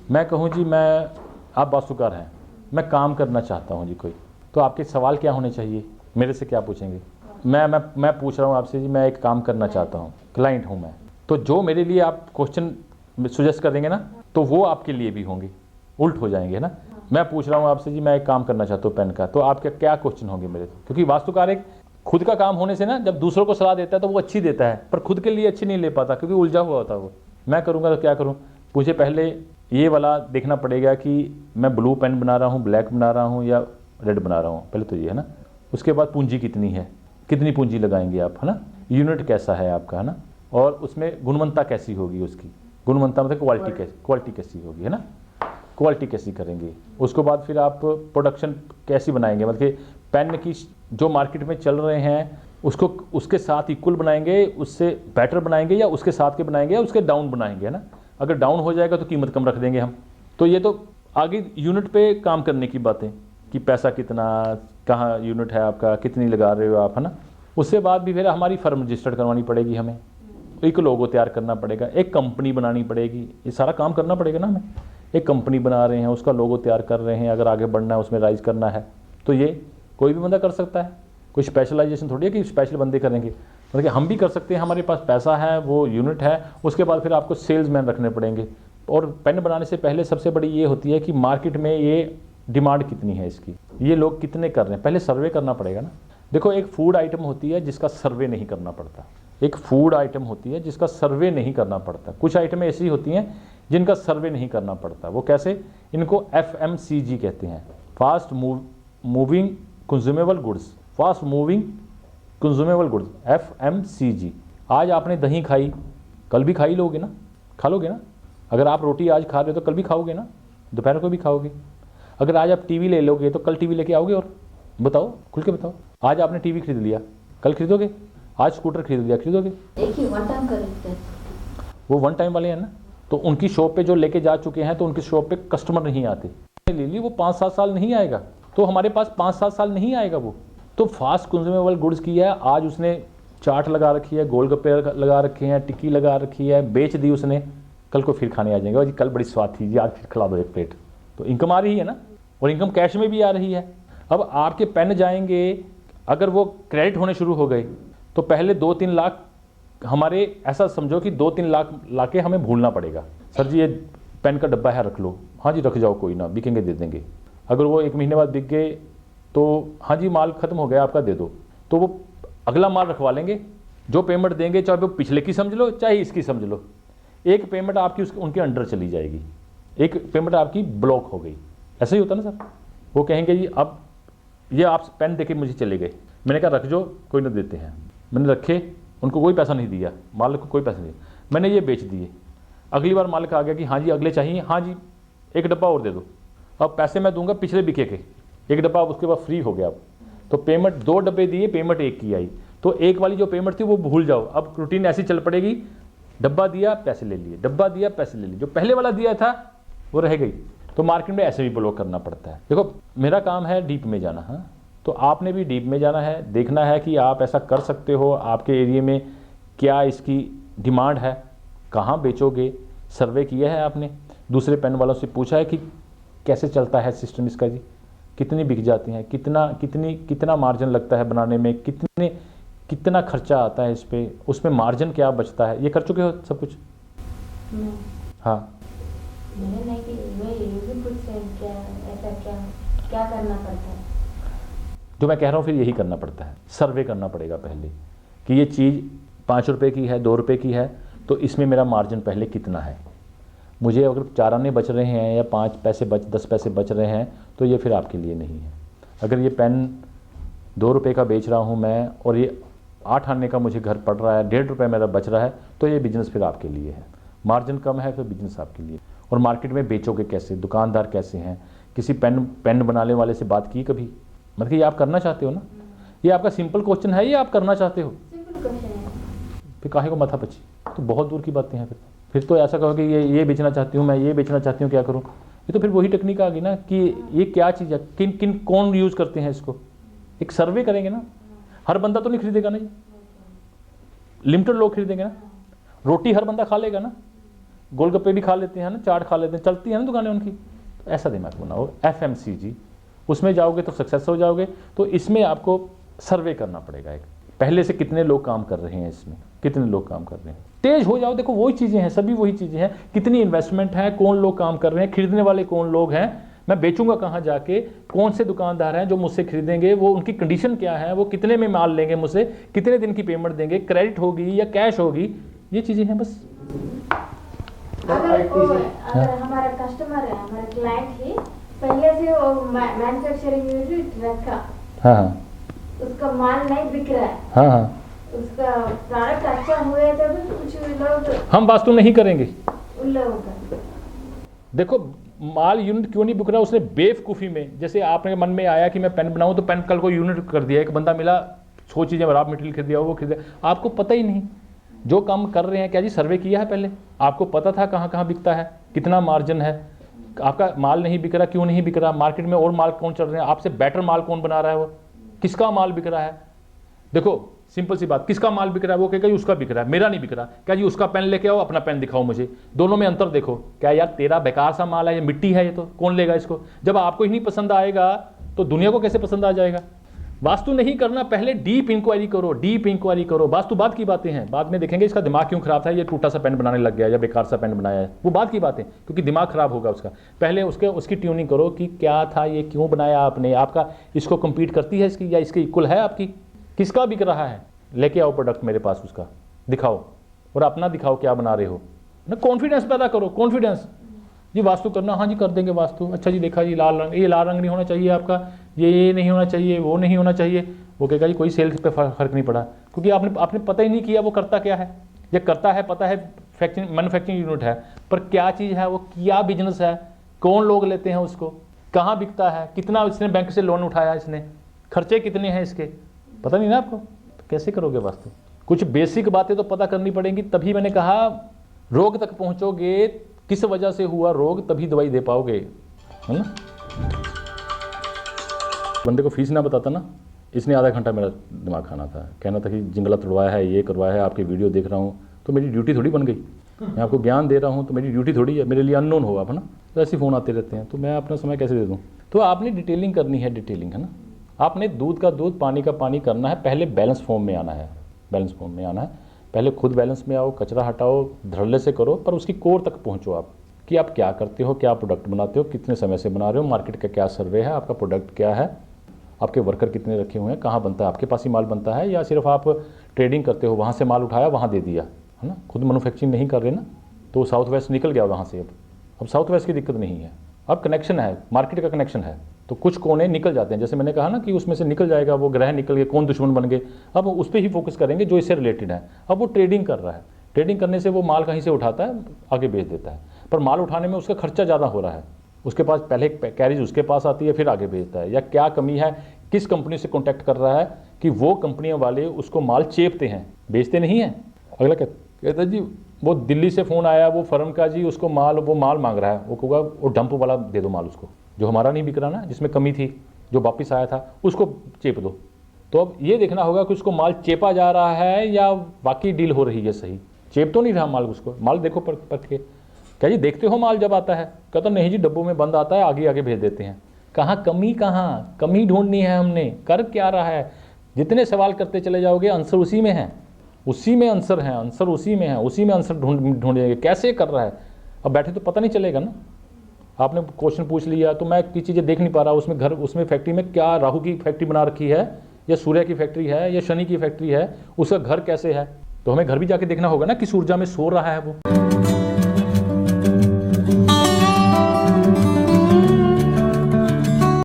मैं कहूँ जी आप वास्तुकार हैं, मैं काम करना चाहता हूँ जी कोई, तो आपके सवाल क्या होने चाहिए, मेरे से क्या पूछेंगे? मैं पूछ रहा हूँ आपसे जी, मैं एक काम करना चाहता हूँ, क्लाइंट हूँ मैं, तो जो मेरे लिए आप क्वेश्चन सुजेस्ट कर देंगे ना, तो वो आपके लिए भी होंगे, उल्ट हो जाएंगे, है ना। मैं पूछ रहा हूँ आपसे जी, मैं एक काम करना चाहता हूँ पेन का, तो आपके क्या क्वेश्चन होंगे मेरे से? क्योंकि वास्तुकार एक खुद का काम होने से ना, जब दूसरों को सलाह देता है तो वो अच्छी देता है, पर खुद के लिए अच्छी नहीं ले पाता, क्योंकि उलझा हुआ होता है वो। मैं करूँगा तो क्या करूँ? मुझे पहले ये वाला देखना पड़ेगा कि मैं ब्लू पेन बना रहा हूँ, ब्लैक बना रहा हूँ या रेड बना रहा हूँ, पहले तो ये है ना। उसके बाद पूंजी कितनी है, कितनी पूंजी लगाएंगे आप, है ना। यूनिट कैसा है आपका, है ना। और उसमें गुणवत्ता कैसी होगी उसकी, गुणवत्ता मतलब क्वालिटी कैसी होगी, है ना। क्वालिटी कैसी करेंगे, उसके बाद फिर आप प्रोडक्शन कैसी बनाएंगे, मतलब कि पेन की जो मार्केट में चल रहे हैं उसको उसके साथ इक्वल बनाएंगे, उससे बेटर बनाएंगे, या उसके साथ के बनाएंगे, या उसके डाउन बनाएंगे, है ना। अगर डाउन हो जाएगा तो कीमत कम रख देंगे हम। तो ये तो आगे यूनिट पे काम करने की बातें, कि पैसा कितना, कहाँ यूनिट है आपका, कितनी लगा रहे हो आप, है ना। उससे बाद भी फिर हमारी फर्म रजिस्टर्ड करवानी पड़ेगी हमें, एक लोगो तैयार करना पड़ेगा, एक कंपनी बनानी पड़ेगी, ये सारा काम करना पड़ेगा ना हमें। एक कंपनी बना रहे हैं, उसका लोगो तैयार कर रहे हैं, अगर आगे बढ़ना है, उसमें राइज करना है, तो ये कोई भी बंदा कर सकता है। कोई स्पेशलाइजेशन थोड़ी है कि स्पेशल बंदे करेंगे, मतलब कि हम भी कर सकते हैं, हमारे पास पैसा है, वो यूनिट है। उसके बाद फिर आपको सेल्समैन रखने पड़ेंगे। और पेन बनाने से पहले सबसे बड़ी ये होती है कि मार्केट में ये डिमांड कितनी है इसकी, ये लोग कितने कर रहे हैं, पहले सर्वे करना पड़ेगा ना। देखो, एक फूड आइटम होती है जिसका सर्वे नहीं करना पड़ता, एक फूड आइटम होती है जिसका सर्वे नहीं करना पड़ता। कुछ आइटमें ऐसी होती हैं जिनका सर्वे नहीं करना पड़ता। वो कैसे? इनको FMCG कहते हैं, fast moving consumable goods, fast moving consumable goods, FMCG। आज आपने दही खाई, कल भी खाई लोगे ना, खा लोगे ना। अगर आप रोटी आज खा रहे हो तो कल भी खाओगे ना, दोपहर को भी खाओगे। अगर आज आप टीवी ले लोगे तो कल टीवी लेके आओगे। और बताओ, खुल के बताओ, आज आपने टीवी खरीद लिया, कल खरीदोगे? आज स्कूटर खरीद लिया, खरीदोगे? एक ही वन टाइम खरीदते हैं। वो वन टाइम वाले हैं ना, तो उनकी शॉप पे जो लेके जा चुके हैं, तो उनकी शॉप पे कस्टमर नहीं आते। ले ली, वो 5-7 साल नहीं आएगा, तो हमारे पास 5-7 साल नहीं आएगा वो। तो फास्ट कंज्यूमेबल गुड्स की है, आज उसने चाट लगा रखी है, गोलगप्पे लगा रखे हैं, टिक्की लगा रखी है, बेच दी उसने, कल को फिर खाने आ जाएंगे, जी कल बड़ी स्वाद थी जी, आज फिर खिला दो एक प्लेट। तो इनकम आ रही है ना, और इनकम कैश में भी आ रही है। अब आपके पेन जाएंगे, अगर वो क्रेडिट होने शुरू हो गए, तो पहले 2-3 लाख हमारे, ऐसा समझो कि 2-3 लाख लाके हमें भूलना पड़ेगा। सर जी ये पेन का डब्बा है, रख लो। हाँ जी रख जाओ, कोई ना, बिकेंगे दे देंगे। अगर वो 1 महीने बाद बिक गए तो हाँ जी माल खत्म हो गया आपका, दे दो। तो वो अगला माल रखवा लेंगे। जो पेमेंट देंगे, चाहे वो पिछले की समझ लो चाहे इसकी समझ लो, एक पेमेंट आपकी उनके अंडर चली जाएगी, एक पेमेंट आपकी ब्लॉक हो गई। ऐसा ही होता ना सर। वो कहेंगे जी अब ये आप पेन देके मुझे चले गए, मैंने कहा रख जो, कोई ना देते हैं। मैंने रखे, उनको कोई पैसा नहीं दिया, मालिक को कोई पैसा नहीं, मैंने ये बेच दिए। अगली बार मालिक आ गया कि हाँ जी अगले चाहिए, हाँ जी एक डब्बा और दे दो। अब पैसे मैं दूंगा पिछले बिके के, एक डब्बा उसके बाद फ्री हो गया। अब तो पेमेंट 2 डब्बे दिए, पेमेंट 1 की आई, तो एक वाली जो पेमेंट थी वो भूल जाओ। अब रूटीन ऐसी चल पड़ेगी, डब्बा दिया पैसे ले लिए, डब्बा दिया पैसे ले लिए, जो पहले वाला दिया था वो रह गई। तो मार्केट में ऐसे भी ब्लॉक करना पड़ता है। देखो मेरा काम है डीप में जाना, हाँ, तो आपने भी डीप में जाना है, देखना है कि आप ऐसा कर सकते हो, आपके एरिया में क्या इसकी डिमांड है, कहाँ बेचोगे। सर्वे किया है आपने, दूसरे पेन वालों से पूछा है कि कैसे चलता है सिस्टम इसका जी, कितनी बिक जाती हैं, कितना मार्जिन लगता है बनाने में, कितना खर्चा आता है इस पर, उसमें मार्जिन क्या बचता है, ये कर चुके हो सब कुछ? हाँ मैंने नहीं कि मैं ये भी पूछ रही हूँ, क्या ऐसा क्या करना पड़ता है? जो मैं कह रहा हूँ फिर यही करना पड़ता है, सर्वे करना पड़ेगा पहले कि ये चीज़ 5 रुपये की है, 2 रुपये की है, तो इसमें मेरा मार्जिन पहले कितना है। मुझे अगर 4 आने बच रहे हैं या 5 पैसे 10 पैसे बच रहे हैं, तो ये फिर आपके लिए नहीं है। अगर ये पेन 2 रुपये का बेच रहा हूँ मैं, और ये 8 आने का मुझे घर पड़ रहा है, 1.5 रुपये मेरा बच रहा है, तो ये बिज़नेस फिर आपके लिए है। मार्जिन कम है, फिर बिज़नेस आपके लिए। और मार्केट में बेचोगे कैसे, दुकानदार कैसे हैं, किसी पेन बनाने वाले से बात की कभी? मतलब ये आप करना चाहते हो ना, ये आपका सिंपल क्वेश्चन है, ये आप करना चाहते हो, सिंपल क्वेश्चन है। फिर काहे को माथा पची, तो बहुत दूर की बातें हैं। फिर तो ऐसा कहो कि ये बेचना चाहती हूँ, मैं ये बेचना चाहती हूँ, क्या करूँ? ये तो फिर वही टेक्निक आ गई ना कि ये क्या चीज़ है, कौन यूज़ करते हैं इसको। एक सर्वे करेंगे ना, हर बंदा तो नहीं खरीदेगा ना जी, लिमिटेड लोग खरीदेंगे ना। रोटी हर बंदा खा लेगा ना, गोलगप्पे भी खा लेते हैं ना, चाट खा लेते हैं, चलती है ना दुकानें उनकी। तो ऐसा दिमाग बनाओ, FMCG उसमें जाओगे तो सक्सेस हो जाओगे। तो इसमें आपको सर्वे करना पड़ेगा, एक पहले से कितने लोग काम कर रहे हैं, इसमें कितने लोग काम कर रहे हैं, तेज हो जाओ। देखो वही चीज़ें हैं, सभी वही चीज़ें हैं, कितनी इन्वेस्टमेंट है, कौन लोग काम कर रहे हैं, खरीदने वाले कौन लोग हैं, मैं बेचूंगा कहाँ जाके, कौन से दुकानदार हैं जो मुझसे खरीदेंगे, वो उनकी कंडीशन क्या है, वो कितने में माल लेंगे मुझसे, कितने दिन की पेमेंट देंगे, क्रेडिट होगी या कैश होगी, ये चीज़ें हैं बस। अगर हमारा कस्टमर है, हमारा क्लाइंट ही पहले से वो मैन्युफैक्चरिंग यूनिट रखा, हाँ हाँ, उसका माल नहीं बिक रहा है, हाँ हाँ, उसका प्रोडक्ट अच्छा हुए तो कुछ लोग हम वास्तु नहीं करेंगे। उन लोगों का देखो माल यूनिट क्यों नहीं बिक रहा, उसने बेवकूफ़ी में, जैसे आपने मन में आया कि मैं पेन बनाऊं तो पेन कल को यूनिट कर दिया, एक बंदा मिला 100 चीज़ें रॉ मटेरियल खरीद दिया, वो खरीद दिया, आपको पता ही नहीं जो काम कर रहे हैं। क्या जी सर्वे किया है पहले, आपको पता था कहाँ कहाँ बिकता है, कितना मार्जिन है, आपका माल नहीं बिक रहा, क्यों नहीं बिक रहा, मार्केट में और माल कौन चल रहे हैं, आपसे बेटर माल कौन बना रहा है, वो किसका माल बिक रहा है। देखो सिंपल सी बात, किसका माल बिक रहा है, वो कहेगा जी उसका बिक रहा है, मेरा नहीं बिक रहा। क्या जी उसका पेन लेके आओ, अपना पेन दिखाओ मुझे, दोनों में अंतर देखो। क्या यार तेरा बेकार सा माल है, ये मिट्टी है, ये तो कौन लेगा इसको। जब आपको ही नहीं पसंद आएगा तो दुनिया को कैसे पसंद आ जाएगा। वास्तु नहीं करना, पहले डीप इंक्वायरी करो, डीप इंक्वायरी करो। वास्तु बात की बातें हैं, बाद में देखेंगे इसका दिमाग क्यों खराब था, ये टूटा सा पेन बनाने लग गया या बेकार सा पेन बनाया है, वो बात की बातें, क्योंकि दिमाग खराब होगा उसका। पहले उसकी ट्यूनिंग करो कि क्या था, ये क्यों बनाया आपने, आपका इसको कम्पीट करती है इसकी या इसके इक्वल है आपकी, किसका बिक रहा है, लेके आओ प्रोडक्ट मेरे पास, उसका दिखाओ और अपना दिखाओ क्या बना रहे हो ना। कॉन्फिडेंस पैदा करो, कॉन्फिडेंस। जी वास्तु करना, हाँ जी कर देंगे वास्तु, अच्छा जी देखा जी लाल रंग, ये लाल रंग नहीं होना चाहिए आपका, ये नहीं होना चाहिए, वो नहीं होना चाहिए। वो कहेगा जी कोई सेल्स पे फर्क नहीं पड़ा, क्योंकि आपने पता ही नहीं किया वो करता क्या है। ये करता है पता है मैन्युफैक्चरिंग यूनिट है, पर क्या चीज़ है वो, क्या बिजनेस है, कौन लोग लेते हैं उसको, कहाँ बिकता है, कितना इसने बैंक से लोन उठाया, इसने खर्चे कितने हैं इसके, पता नहीं ना आपको, तो कैसे करोगे वास्तु। कुछ बेसिक बातें तो पता करनी पड़ेंगी, तभी मैंने कहा रोग तक पहुंचोगे, किस वजह से हुआ रोग, तभी दवाई दे पाओगे, है ना। बंदे को फीस ना बताता ना, इसने आधा घंटा मेरा दिमाग खाना था, कहना था कि जिंगला तोड़वाया है, ये करवाया है, आपकी वीडियो देख रहा हूँ तो मेरी ड्यूटी थोड़ी बन गई, मैं आपको ज्ञान दे रहा हूँ तो मेरी ड्यूटी थोड़ी है, मेरे लिए अननोन हो आप, है ना। तो ऐसे फ़ोन आते रहते हैं, तो मैं अपना समय कैसे दे दूँ। तो आपने डिटेलिंग करनी है, डिटेलिंग, है ना। आपने दूध का दूध, पानी का पानी करना है, पहले बैलेंस फॉर्म में आना है, बैलेंस फॉर्म में आना है, पहले खुद बैलेंस में आओ, कचरा हटाओ, धड़ल्ले से करो, पर उसकी कोर तक पहुँचो आप, कि आप क्या करते हो, क्या प्रोडक्ट बनाते हो, कितने समय से बना रहे हो, मार्केट का क्या सर्वे है, आपका प्रोडक्ट क्या है, आपके वर्कर कितने रखे हुए हैं, कहाँ बनता है, आपके पास ही माल बनता है या सिर्फ आप ट्रेडिंग करते हो, वहाँ से माल उठाया वहाँ दे दिया, है ना। खुद मैन्युफैक्चरिंग नहीं कर रहे ना, तो साउथ वेस्ट निकल गया वहाँ से। अब साउथ वेस्ट की दिक्कत नहीं है, अब कनेक्शन है, मार्केट का कनेक्शन है, तो कुछ कोने निकल जाते हैं। जैसे मैंने कहा ना कि उसमें से निकल जाएगा, वो ग्रह निकल गए, कौन दुश्मन बन गए, अब उस पर ही फोकस करेंगे जो इससे रिलेटेड है। अब वो ट्रेडिंग कर रहा है, ट्रेडिंग करने से वो माल कहीं से उठाता है, आगे बेच देता है, पर माल उठाने में उसका खर्चा ज़्यादा हो रहा है, उसके पास पहले कैरेज उसके पास आती है, फिर आगे भेजता है। या क्या कमी है, किस कंपनी से कॉन्टैक्ट कर रहा है कि वो कंपनियों वाले उसको माल चेपते हैं, बेचते नहीं हैं। अगला कहता जी वो दिल्ली से फ़ोन आया वो फर्म का, जी उसको वो माल मांग रहा है, वो कहूँगा वो डंप वाला दे दो माल उसको, जो हमारा नहीं बिक रहा ना, जिसमें कमी थी, जो वापस आया था उसको चेप दो। तो अब ये देखना होगा कि उसको माल चेपा जा रहा है या वाकई डील हो रही है सही, चेप तो नहीं रहा माल, उसको माल देखो परख के। क्या जी देखते हो माल जब आता है, कहता नहीं जी डब्बों में बंद आता है, आगे आगे भेज देते हैं। कहाँ कमी ढूंढनी है हमने, कर क्या रहा है। जितने सवाल करते चले जाओगे आंसर उसी में है, उसी में आंसर है, आंसर उसी में है, उसी में आंसर ढूंढेंगे कैसे कर रहा है। अब बैठे तो पता नहीं चलेगा ना, आपने क्वेश्चन पूछ लिया तो मैं की चीज़ें देख नहीं पा रहा, उसमें फैक्ट्री में क्या राहु की फैक्ट्री बना रखी है या सूर्य की फैक्ट्री है या शनि की फैक्ट्री है, उसका घर कैसे है, तो हमें घर भी जाके देखना होगा ना किस ऊर्जा में सो रहा है वो।